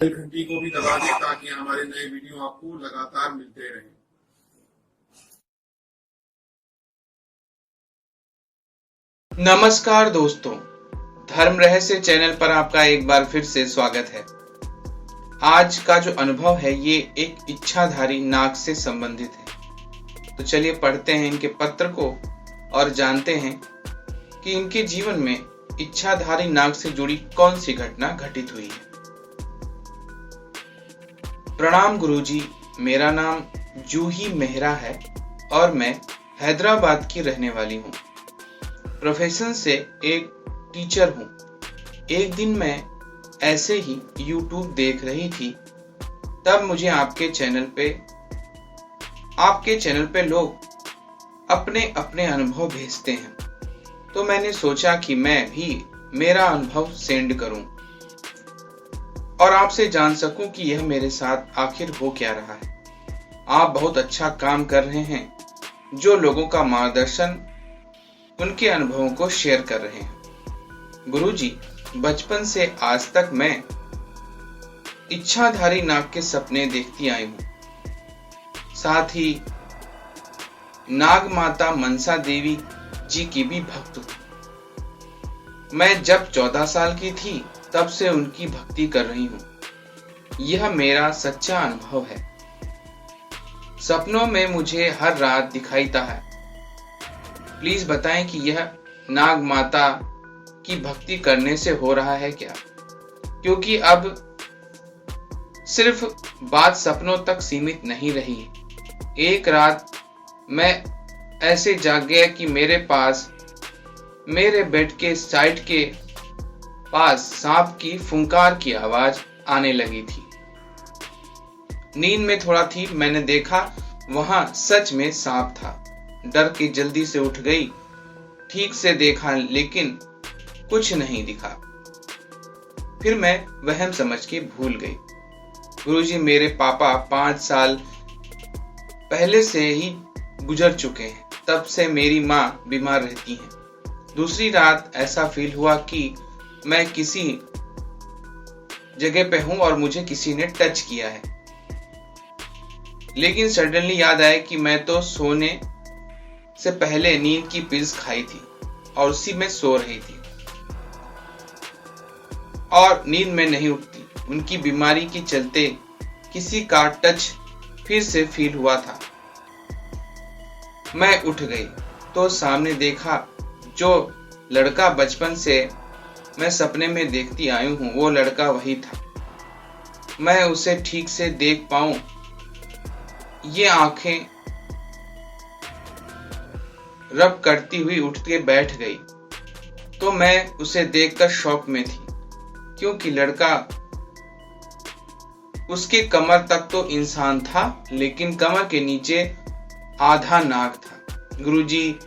Bell घंटी को भी दबा दें ताकि हमारे नए वीडियो आपको लगातार मिलते रहें। नमस्कार दोस्तों, धर्म रहस्य चैनल पर आपका एक बार फिर से स्वागत है। आज का जो अनुभव है ये एक इच्छाधारी नाग से संबंधित है। तो चलिए पढ़ते हैं इनके पत्र को और जानते हैं कि इनके जीवन में इच्छाधारी नाग से जुड़ी कौन सी घटना घटित हुई है। प्रणाम गुरुजी, मेरा नाम जूही मेहरा है और मैं हैदराबाद की रहने वाली हूँ। प्रोफेशन से एक टीचर हूँ। एक दिन मैं ऐसे ही YouTube देख रही थी, तब मुझे आपके चैनल पे लोग अपने अपने अनुभव भेजते हैं, तो मैंने सोचा कि मैं भी मेरा अनुभव सेंड करूं और आपसे जान सकूं कि यह मेरे साथ आखिर हो क्या रहा है। आप बहुत अच्छा काम कर रहे हैं, जो लोगों का मार्गदर्शन उनके अनुभवों को शेयर कर रहे हैं। गुरुजी, बचपन से आज तक मैं इच्छाधारी नाग के सपने देखती आई हूँ। साथ ही नाग माता मनसा देवी जी की भी भक्त हूँ। मैं जब 14 साल की थी तब से उनकी भक्ति कर रही हूँ। यह मेरा सच्चा अनुभव है। सपनों में मुझे हर रात दिखाईता है। प्लीज बताएं कि यह नाग माता की भक्ति करने से हो रहा है क्या, क्योंकि अब सिर्फ बात सपनों तक सीमित नहीं रही। एक रात मैं ऐसे जाग गया कि मेरे बेड के साइड के पास सांप की फुंकार की आवाज आने लगी थी। नींद में थोड़ा थी, मैंने देखा वहां सच में सांप था। डर के जल्दी से उठ गई, ठीक से देखा लेकिन कुछ नहीं दिखा। फिर मैं वहम समझ के भूल गई। गुरुजी, मेरे पापा 5 साल पहले से ही गुजर चुके हैं। तब से मेरी माँ बीमार रहती हैं। दूसरी रात ऐसा फील हुआ कि मैं किसी जगह पे हूं और मुझे किसी ने टच किया है, लेकिन सडनली याद आया कि मैं तो सोने से पहले नींद की पिल्स खाई थी और उसी में सो रही थी और नींद में नहीं उठती। उनकी बीमारी के चलते किसी का टच फिर से फील हुआ था। मैं उठ गई तो सामने देखा, जो लड़का बचपन से मैं सपने में देखती आई हूं वो लड़का वही था। मैं उसे ठीक से देख पाऊं, ये आंखें रब करती हुई उठ के बैठ गई। तो मैं उसे देखकर शॉक में थी, क्योंकि लड़का उसके कमर तक तो इंसान था, लेकिन कमर के नीचे आधा नाग था। गुरुजी,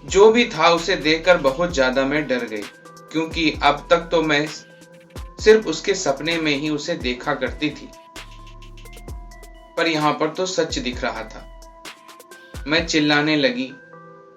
जो भी था उसे देखकर बहुत ज्यादा मैं डर गई, क्योंकि अब तक तो मैं सिर्फ उसके सपने में ही उसे देखा करती थी, पर यहाँ पर तो सच दिख रहा था। मैं चिल्लाने लगी।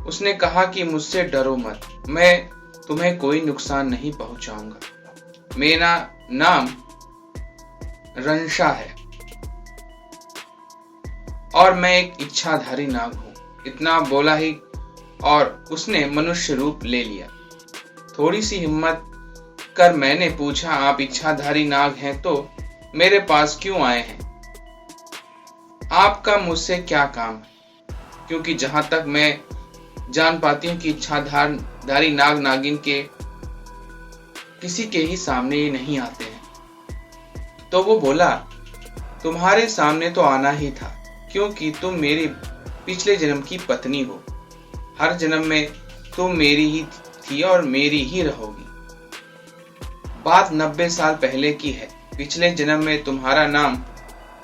उसने कहा कि मुझसे डरो मत, मैं तुम्हें कोई नुकसान नहीं पहुंचाऊंगा। मेरा नाम रंशा है और मैं एक इच्छाधारी नाग हूं। इतना बोला ही और उसने मनुष्य रूप ले लिया। थोड़ी सी हिम्मत कर मैंने पूछा, आप इच्छाधारी नाग हैं तो मेरे पास क्यों आए हैं? आपका मुझसे क्या काम है? क्योंकि जहां तक मैं जान पाती हूँ कि इच्छाधारी नाग नागिन के किसी के ही सामने ही नहीं आते हैं। तो वो बोला, तुम्हारे सामने तो आना ही था, क्योंकि तुम मेरी पिछले जन्म की पत्नी हो। हर जन्म में तुम मेरी ही थी और मेरी ही रहोगी। बात 90 साल पहले की है। पिछले जन्म में तुम्हारा नाम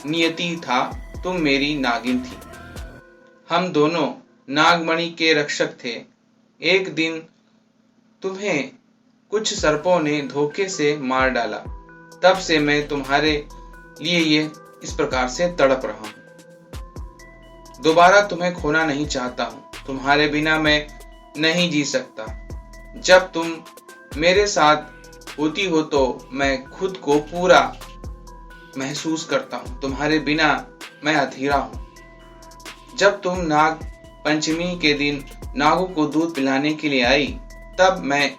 नियति था, तुम मेरी नागिन थी। हम दोनों नागमणि के रक्षक थे। एक दिन तुम्हें कुछ सर्पों ने धोखे से मार डाला। तब से मैं तुम्हारे लिए ये इस प्रकार से तड़प रहा हूं। दोबारा तुम्हें खोना नहीं चाहता हूं। तुम्हारे बिना मैं नहीं जी सकता। जब तुम मेरे साथ होती हो तो मैं खुद को पूरा महसूस करता हूँ। तुम्हारे बिना मैं अधीरा हूँ। जब तुम नाग पंचमी के दिन नागों को दूध पिलाने के लिए आई, तब मैं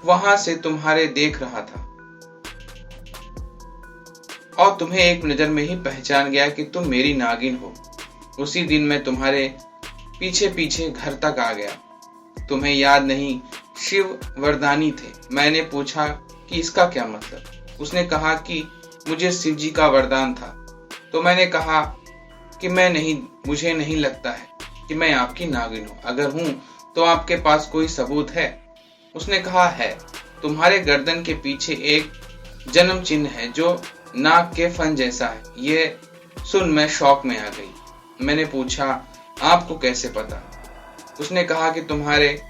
वहां से तुम्हारे देख रहा था और तुम्हें एक नजर में ही पहचान गया कि तुम मेरी नागिन हो। उसी दिन मैं तुम्हारे पीछे पीछे घर तक आ गया। तुम्हें याद नहीं, शिव वरदानी थे। मैंने पूछा कि इसका क्या मतलब। उसने कहा कि मुझे शिव जी का वरदान था। तो मैंने कहा कि मुझे नहीं लगता है कि मैं आपकी नागिन हूँ। अगर हूँ तो आपके पास कोई सबूत है? उसने कहा है, तुम्हारे गर्दन के पीछे एक जन्म चिन्ह है जो नाग के फन जैसा है। ये सुन मैं शौक में आ गई। मैंने पूछा, आपको कैसे पता? उसने कहा कि तुम्हारे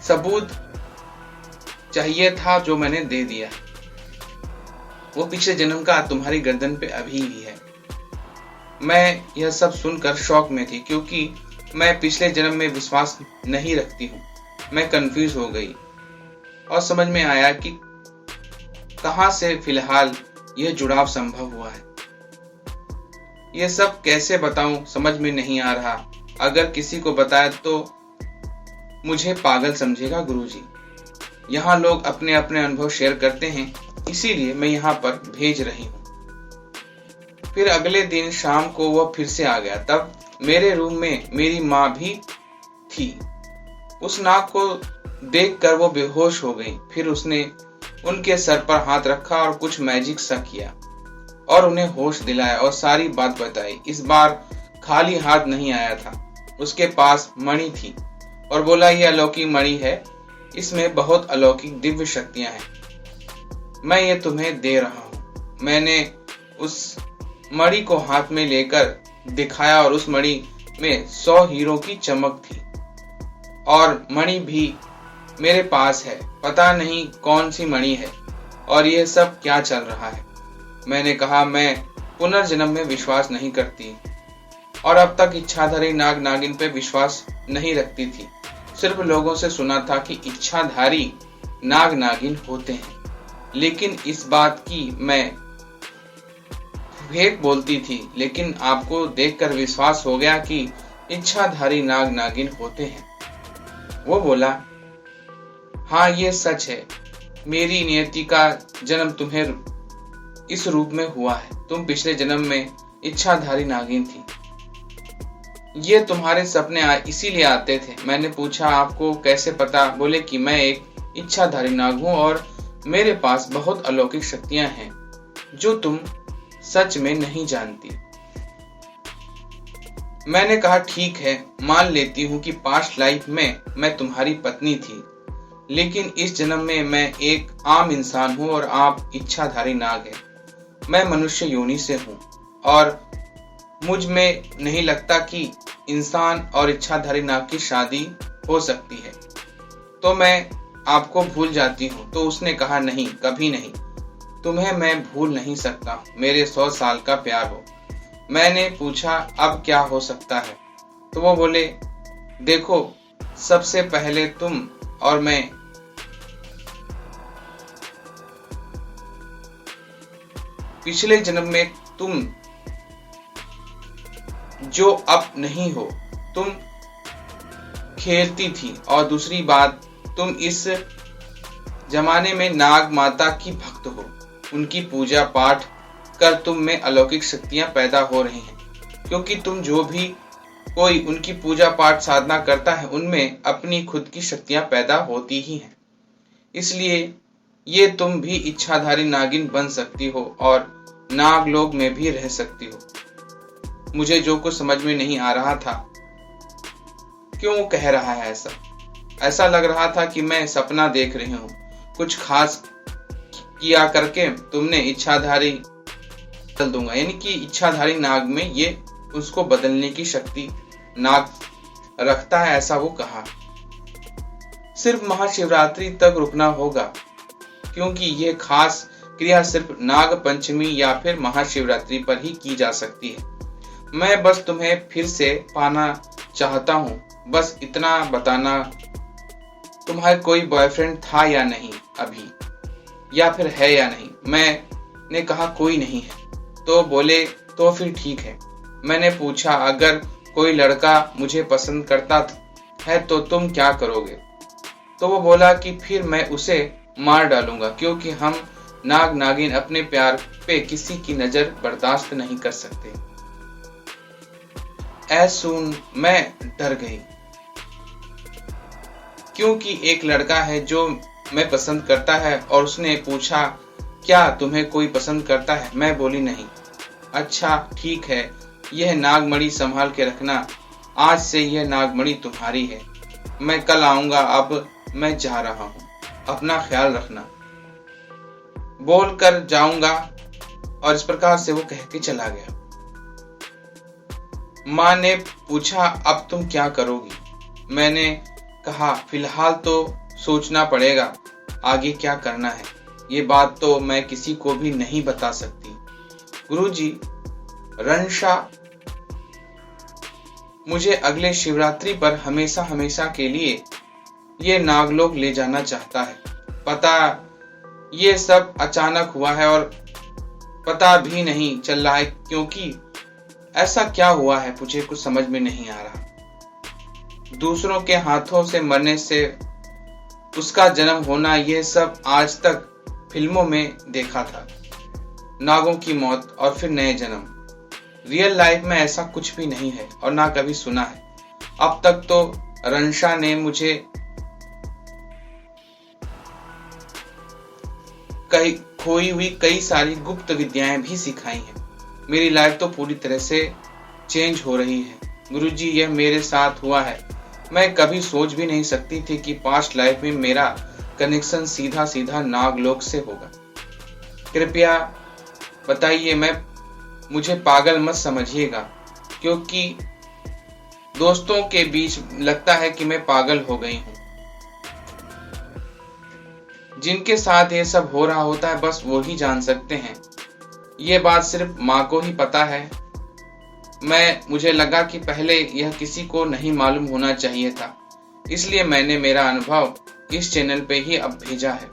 सबूत चाहिए था जो मैंने दे दिया। वो पिछले जन्म का तुम्हारी गर्दन पे अभी भी है। मैं यह सब सुनकर शौक में थी, क्योंकि मैं पिछले जन्म में विश्वास नहीं रखती हूँ। मैं कंफ्यूज हो गई और समझ में आया कि कहां से फिलहाल यह जुड़ाव संभव हुआ है। यह सब कैसे बताऊं, समझ में नहीं आ रहा। अगर किसी को बताया तो मुझे पागल समझेगा गुरुजी। यहाँ लोग अपने अपने अनुभव शेयर करते हैं, इसीलिए मैं यहाँ पर भेज रही हूँ। फिर अगले दिन शाम को वह फिर से आ गया। तब मेरे रूम में मेरी माँ भी थी। उस नाग को देखकर वो बेहोश हो गई। फिर उसने उनके सर पर हाथ रखा और कुछ मैजिक सा किया और उन्हें होश दिलाया और सारी बात बताई। इस बार खाली हाथ नहीं आया था। उसके पास मणि थी और बोला, यह अलौकिक मणि है, इसमें बहुत अलौकिक दिव्य शक्तियां हैं, मैं ये तुम्हें दे रहा हूँ। मैंने उस मणि को हाथ में लेकर दिखाया और उस मणि में 100 हीरों की चमक थी और मणि भी मेरे पास है। पता नहीं कौन सी मणि है और यह सब क्या चल रहा है। मैंने कहा, मैं पुनर्जन्म में विश्वास नहीं करती और अब तक इच्छाधारी नाग नागिन पे विश्वास नहीं रखती थी। सिर्फ लोगों से सुना था कि इच्छाधारी नाग नागिन होते हैं, लेकिन इस बात की मैं फेक बोलती थी। लेकिन आपको देखकर विश्वास हो गया कि इच्छाधारी नाग नागिन होते हैं। वो बोला, हाँ ये सच है। मेरी नियति का जन्म तुम्हें इस रूप में हुआ है। तुम पिछले जन्म में इच्छाधारी नागिन थी। ये तुम्हारे सपने इसीलिए आते थे। मैंने पूछा, आपको कैसे पता? बोले कि मैं एक इच्छाधारी नाग हूं और मेरे पास बहुत अलौकिक शक्तियां हैं जो तुम सच में नहीं जानती। मैंने कहा, ठीक है, मान लेती हूँ कि पास्ट लाइफ में मैं तुम्हारी पत्नी थी, लेकिन इस जन्म में मैं एक आम इंसान हूँ और आप इच्छाधारी नाग हैं। मैं मनुष्य योनि से हूँ और मुझ में नहीं लगता कि इंसान और इच्छाधारी नाग की शादी हो सकती है, तो मैं आपको भूल जाती हूँ। तो उसने कहा, नहीं, कभी नहीं, तुम्हें मैं भूल नहीं सकता। मेरे 100 साल का प्यार हो। मैंने पूछा, अब क्या हो सकता है? तो वो बोले, देखो, सबसे पहले तुम और मैं पिछले जन्म में तुम जो अब नहीं हो, तुम खेलती थी। और दूसरी बात, तुम इस जमाने में नाग माता की भक्त हो। उनकी पूजा पाठ कर तुम में अलौकिक शक्तियां पैदा हो रही हैं, क्योंकि तुम जो भी कोई उनकी पूजा पाठ साधना करता है उनमें अपनी खुद की शक्तियां पैदा होती ही हैं। इसलिए ये तुम भी इच्छाधारी नागिन बन सकती हो और नागलोक में भी रह सकती हो। मुझे जो कुछ समझ में नहीं आ रहा था, क्यों कह रहा है ऐसा लग रहा था कि मैं सपना देख रही हूँ। कुछ खास किया करके तुमने इच्छाधारी बदल दूंगा, यानी कि इच्छाधारी नाग में ये उसको बदलने की शक्ति नाग रखता है, ऐसा वो कहा। सिर्फ महाशिवरात्रि तक रुकना होगा, क्योंकि ये खास क्रिया सिर्फ नाग पंचमी या फिर महाशिवरात्रि पर ही की जा सकती है। मैं बस तुम्हें फिर से पाना चाहता हूँ। बस इतना बताना, तुम्हारा कोई बॉयफ्रेंड था या नहीं अभी? या फिर है या नहीं। मैंने कहा कोई नहीं है। तो बोले तो फिर ठीक है। मैंने पूछा अगर कोई लड़का मुझे पसंद करता है तो तुम क्या करोगे? तो वो बोला कि फिर मैं उसे मार डालूंगा, क्योंकि हम नाग नागिन अपने प्यार पे किसी की नजर बर्दाश्त नहीं कर सकते। ऐ सुन मैं डर गई, क्योंकि एक लड़का है जो मैं पसंद करता है और उसने पूछा क्या तुम्हें कोई पसंद करता है? मैं बोली नहीं। अच्छा ठीक है, यह नागमणि संभाल के रखना, आज से यह नागमणि तुम्हारी है। मैं कल आऊंगा, अब मैं जा रहा हूं, अपना ख्याल रखना। बोल कर जाऊंगा। और इस प्रकार से वो कह के चला गया। माँ ने पूछा अब तुम क्या करोगी? मैंने कहा फिलहाल तो सोचना पड़ेगा आगे क्या करना है। ये बात तो मैं किसी को भी नहीं बता सकती। गुरुजी, रंशा मुझे अगले शिवरात्रि पर हमेशा हमेशा के लिए ये नागलोक ले जाना चाहता है। पता ये सब अचानक हुआ है और पता भी नहीं चल रहा है, क्योंकि ऐसा क्या हुआ है मुझे कुछ समझ में नहीं आ रहा। दूसरों के हाथों से मरने से उसका जन्म होना, यह सब आज तक फिल्मों में देखा था। नागों की मौत और फिर नए जन्म। रियल लाइफ में ऐसा कुछ भी नहीं है और ना कभी सुना है। अब तक तो रंशा ने मुझे खोई हुई कई सारी गुप्त विद्याएं भी सिखाई हैं। मेरी लाइफ तो पूरी तरह से चेंज हो रही है। गुरुजी, यह मेरे साथ हुआ है। मैं कभी सोच भी नहीं सकती थी कि पास्ट लाइफ में मेरा कनेक्शन सीधा सीधा नागलोक से होगा। कृपया बताइए, मुझे पागल मत समझिएगा, क्योंकि दोस्तों के बीच लगता है कि मैं पागल हो गई हूँ। जिनके साथ ये सब हो रहा होता है बस वो ही जान सकते हैं। ये बात सिर्फ माँ को ही पता है। मुझे लगा कि पहले यह किसी को नहीं मालूम होना चाहिए था, इसलिए मैंने मेरा अनुभव इस चैनल पे ही अब भेजा है।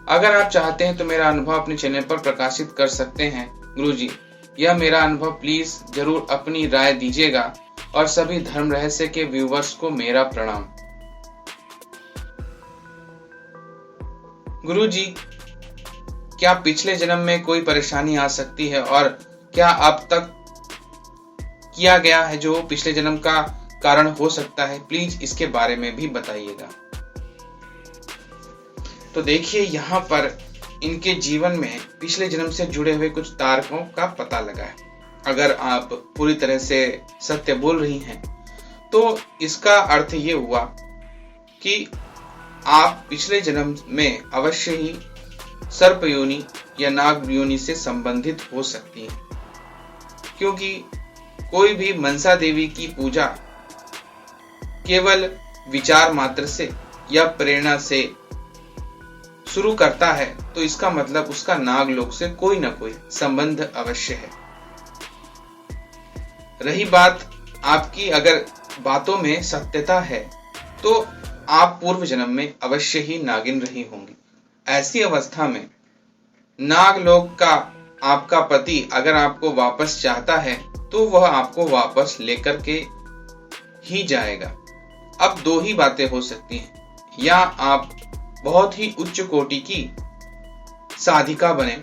अगर आप चाहते हैं तो मेरा अनुभव अपने चैनल पर प्रकाशित कर सकते हैं। गुरुजी, यह मेरा अनुभव प्लीज जरूर अपनी राय दीजिएगा और सभी धर्म रहस्य के व्यूवर्स को मेरा प्रणाम। गुरुजी, क्या पिछले जन्म में कोई परेशानी आ सकती है और क्या अब तक किया गया है जो पिछले जन्म का कारण हो सकता है? प्लीज इसके बारे में भी बताइएगा। तो देखिए, यहाँ पर इनके जीवन में पिछले जन्म से जुड़े हुए कुछ तारकों का पता लगा है। अगर आप पूरी तरह से सत्य बोल रही हैं तो इसका अर्थ ये हुआ कि आप पिछले जन्म में अवश्य ही सर्प योनि या नाग योनि से संबंधित हो सकती हैं, क्योंकि कोई भी मनसा देवी की पूजा केवल विचार मात्र से या प्रेरणा से शुरू करता है तो इसका मतलब उसका नागलोक से कोई ना कोई संबंध अवश्य है। रही बात आपकी, अगर बातों में सत्यता है तो आप पूर्व जन्म में अवश्य ही नागिन रही होंगी। ऐसी अवस्था में नागलोक का आपका पति अगर आपको वापस चाहता है तो वह आपको वापस लेकर के ही जाएगा। अब दो ही बातें हो सकती हैं, या आप बहुत ही उच्च कोटि की साधिका बने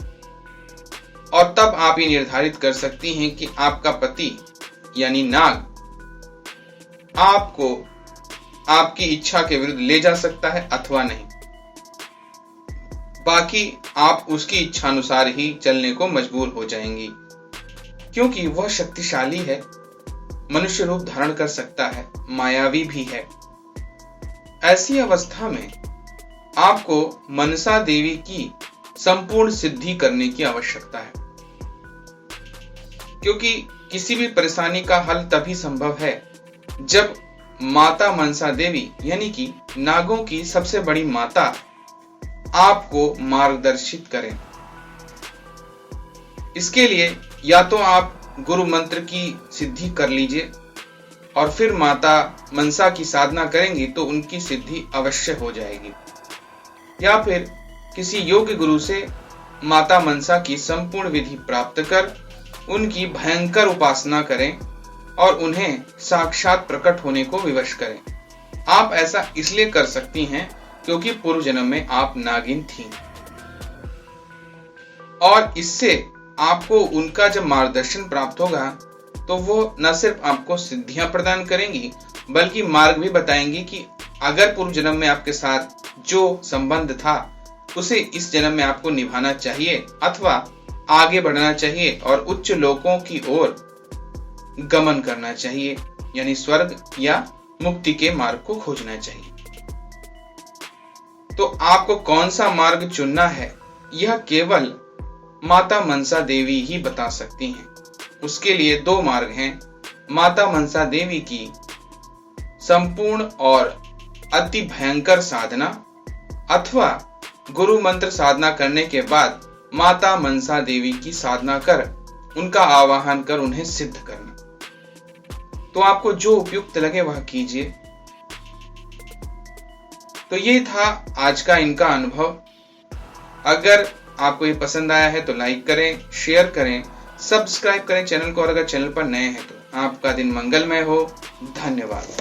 और तब आप ये निर्धारित कर सकती हैं कि आपका पति यानी नाग आपको आपकी इच्छा के विरुद्ध ले जा सकता है अथवा नहीं। बाकी आप उसकी इच्छा अनुसार ही चलने को मजबूर हो जाएंगी, क्योंकि वह शक्तिशाली है, मनुष्य रूप धारण कर सकता है, मायावी भी है। ऐसी अवस्था में आपको मनसा देवी की संपूर्ण सिद्धि करने की आवश्यकता है, क्योंकि किसी भी परेशानी का हल तभी संभव है जब माता मनसा देवी यानी कि नागों की सबसे बड़ी माता आपको मार्गदर्शित करें। इसके लिए या तो आप गुरु मंत्र की सिद्धि कर लीजिए और फिर माता मनसा की साधना करेंगी तो उनकी सिद्धि अवश्य हो जाएगी, या फिर किसी योग्य गुरु से माता मनसा की संपूर्ण विधि प्राप्त कर उनकी भयंकर उपासना करें और उन्हें साक्षात प्रकट होने को विवश करें। आप ऐसा इसलिए कर सकती हैं क्योंकि पूर्व जन्म में आप नागिन थीं और इससे आपको उनका जब मार्गदर्शन प्राप्त होगा तो वो न सिर्फ आपको सिद्धियां प्रदान करेंगी बल्कि मार्ग भी बताएंगी कि अगर पूर्व जन्म में आपके साथ जो संबंध था उसे इस जन्म में आपको निभाना चाहिए अथवा आगे बढ़ना चाहिए और उच्च लोकों की ओर गमन करना चाहिए, यानी स्वर्ग या मुक्ति के मार्ग को खोजना चाहिए। तो आपको कौन सा मार्ग चुनना है यह केवल माता मनसा देवी ही बता सकती हैं। उसके लिए दो मार्ग हैं, माता मनसा देवी की संपूर्ण और अति भयंकर साधना अथवा गुरु मंत्र साधना करने के बाद माता मनसा देवी की साधना कर उनका आवाहन कर उन्हें सिद्ध करना। तो आपको जो उपयुक्त लगे वह कीजिए। तो ये था आज का इनका अनुभव। अगर आपको ये पसंद आया है तो लाइक करें, शेयर करें, सब्सक्राइब करें चैनल को और अगर चैनल पर नए हैं तो आपका दिन मंगलमय हो। धन्यवाद।